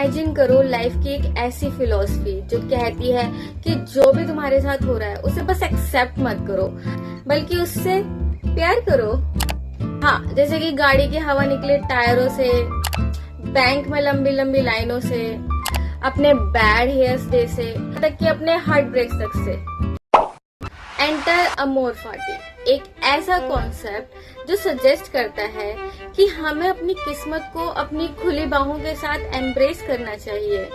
Imagine करो life की एक ऐसी फिलॉसफी जो कहती है कि जो भी तुम्हारे साथ हो रहा है उसे बस एक्सेप्ट मत करो, बल्कि उससे प्यार करो। हाँ, जैसे कि गाड़ी की हवा निकले टायरों से, बैंक में लंबी लंबी लाइनों से, अपने बैड हेयर्स डे से, तक कि अपने हार्ट ब्रेक तक से। एंटर अमोर फाटी, एक ऐसा कॉन्सेप्ट जो सजेस्ट करता है कि हमें अपनी किस्मत को अपनी खुली बाहों के साथ एम्ब्रेस करना चाहिए,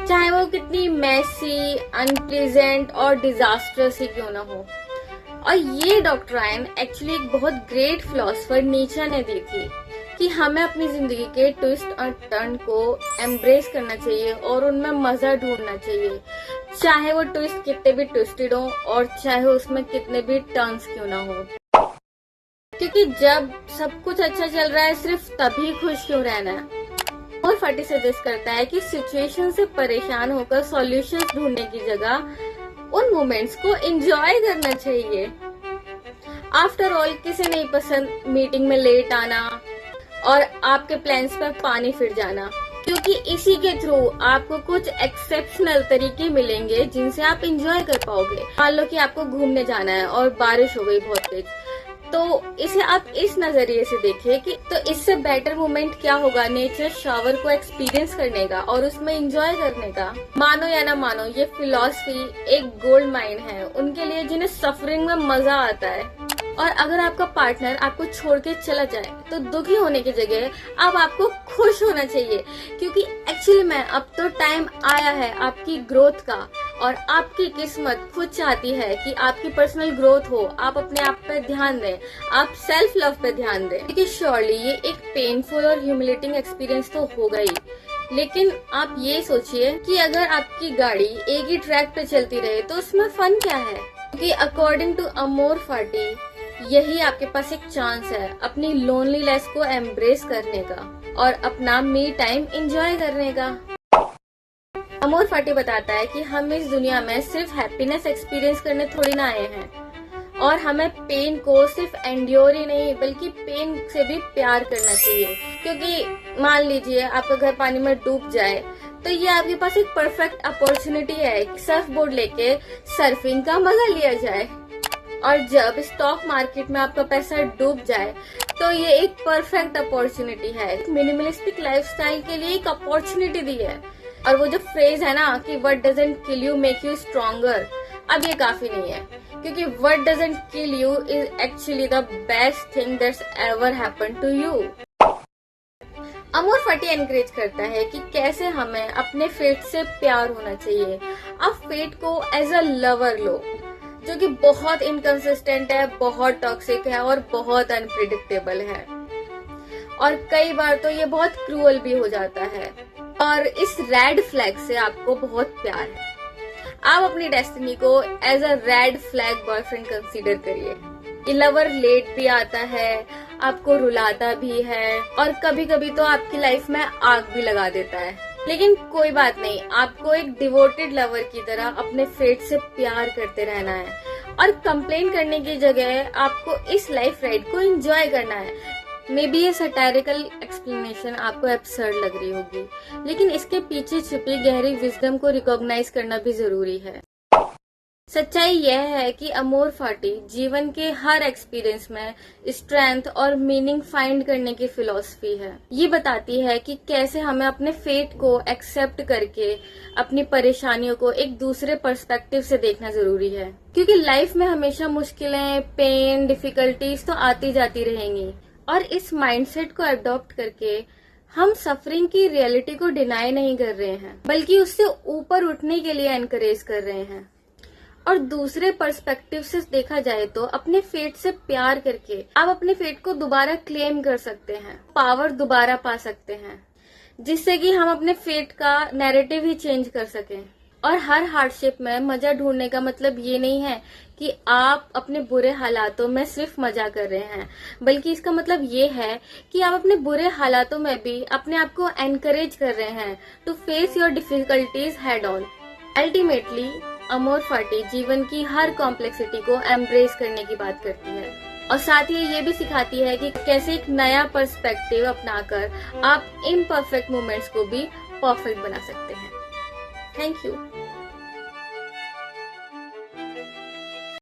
चाहे वो कितनी मैसी, अनप्लीजेंट और डिजास्टर्स ही क्यों ना हो। और ये डॉक्ट्राइन एक्चुअली एक बहुत ग्रेट फिलोसोफर नीचे ने दी थी कि हमें अपनी जिंदगी के ट्विस्ट और टर्न को एम्ब्रेस करना चाहिए और उनमें मजा ढूंढना चाहिए, चाहे वो ट्विस्ट कितने भी ट्विस्टेड हो और चाहे उसमें कितने भी टर्न्स क्यों ना हो। क्योंकि जब सब कुछ अच्छा चल रहा है सिर्फ तभी खुश क्यों रहना है। और फाटी सजेस्ट करता है कि सिचुएशन से परेशान होकर सॉल्यूशंस ढूंढने की जगह उन मोमेंट्स को एंजॉय करना चाहिए। आफ्टर ऑल, किसे नहीं पसंद मीटिंग में लेट आना और आपके प्लान्स पर पानी फिर जाना, क्योंकि इसी के थ्रू आपको कुछ एक्सेप्शनल तरीके मिलेंगे जिनसे आप एंजॉय कर पाओगे। मान लो कि आपको घूमने जाना है और बारिश हो गई बहुत तेज, तो इसे आप इस नजरिए से देखिए कि तो इससे बेटर मोमेंट क्या होगा नेचर शावर को एक्सपीरियंस करने का और उसमें एंजॉय करने का। मानो या ना मानो, ये फिलॉसफी एक गोल्ड माइन है उनके लिए जिन्हें सफरिंग में मजा आता है। और अगर आपका पार्टनर आपको छोड़ के चला जाए तो दुखी होने की जगह अब आपको खुश होना चाहिए, क्योंकि एक्चुअली में अब तो टाइम आया है आपकी ग्रोथ का और आपकी किस्मत खुद चाहती है कि आपकी पर्सनल ग्रोथ हो, आप अपने आप पे ध्यान दें, आप सेल्फ लव पे ध्यान दें। क्योंकि श्योरली ये एक पेनफुल और ह्यूमिलेटिंग एक्सपीरियंस तो होगा ही, लेकिन आप ये सोचिए कि अगर आपकी गाड़ी एक ही ट्रैक पे चलती रहे तो उसमें फन क्या है। क्योंकि अकॉर्डिंग टू अमोर फाटी यही आपके पास एक चांस है अपनी लोनलीनेस को एम्ब्रेस करने का और अपना मी टाइम एंजॉय करने का। अमोर फाटी बताता है कि हम इस दुनिया में सिर्फ हैप्पीनेस एक्सपीरियंस करने थोड़ी ना आए हैं और हमें पेन को सिर्फ एंड्योर ही नहीं बल्कि पेन से भी प्यार करना चाहिए। क्योंकि मान लीजिए आपका घर पानी में डूब जाए तो ये आपके पास एक परफेक्ट अपॉर्चुनिटी है, सर्फ बोर्ड लेके सर्फिंग का मजा लिया जाए। और जब स्टॉक मार्केट में आपका पैसा डूब जाए तो ये एक परफेक्ट अपॉर्चुनिटी है। मिनिमलिस्टिक लाइफस्टाइल के लिए एक अपॉर्चुनिटी दी है। और वो जो फ्रेज है ना कि what doesn't kill you make you stronger, अब ये काफी नहीं है, क्योंकि what doesn't kill you is actually the best thing that's ever happened to you. Amor fati encourage करता है कि कैसे हमें अपने फेट से प्यार होना चाहिए। आप फेट को एज अ लवर लो, जो कि बहुत इनकंसिस्टेंट है, बहुत टॉक्सिक है और बहुत अनप्रिडिक्टेबल है, और कई बार तो ये बहुत क्रूअल भी हो जाता है। और इस रेड फ्लैग से आपको बहुत प्यार है। आप अपनी डेस्टिनी को as a red flag boyfriend consider करिए। ये लवर लेट भी आता है, आपको रुलाता भी है और कभी कभी तो आपकी लाइफ में आग भी लगा देता है, लेकिन कोई बात नहीं, आपको एक डिवोटेड लवर की तरह अपने फेट से प्यार करते रहना है और कंप्लेन करने की जगह आपको इस लाइफ राइड को एंजॉय करना है। मे बी ये सटायरिकल एक्सप्लेनेशन आपको एब्सर्ड लग रही होगी, लेकिन इसके पीछे छिपी गहरी विजडम को रिकॉग्नाइज करना भी जरूरी है। सच्चाई यह है कि अमोर फाटी जीवन के हर एक्सपीरियंस में स्ट्रेंथ और मीनिंग फाइंड करने की फिलॉसफी है। ये बताती है कि कैसे हमें अपने फेट को एक्सेप्ट करके अपनी परेशानियों को एक दूसरे पर्सपेक्टिव से देखना जरूरी है। क्योंकि लाइफ में हमेशा मुश्किलें, पेन, डिफिकल्टीज तो आती जाती रहेंगी और इस माइंडसेट को अडॉप्ट करके हम सफरिंग की रियलिटी को डिनाई नहीं कर रहे हैं, बल्कि उससे ऊपर उठने के लिए एनकरेज कर रहे हैं। और दूसरे पर्सपेक्टिव से देखा जाए तो अपने फेट से प्यार करके आप अपने फेट को दोबारा क्लेम कर सकते हैं, पावर दोबारा पा सकते हैं, जिससे कि हम अपने फेट का नैरेटिव ही चेंज कर सकें। और हर हार्डशिप में मजा ढूंढने का मतलब ये नहीं है कि आप अपने बुरे हालातों में सिर्फ मजा कर रहे हैं, बल्कि इसका मतलब ये है कि आप अपने बुरे हालातों में भी अपने आप को एनकरेज कर रहे हैं to face your difficulties head on. Ultimately amor fati जीवन की हर कॉम्प्लेक्सिटी को एम्ब्रेस करने की बात करती है। और साथ ही ये भी सिखाती है कि कैसे एक नया पर्सपेक्टिव अपनाकर आप इम्परफेक्ट मोमेंट्स को भी परफेक्ट बना सकते हैं। Thank you.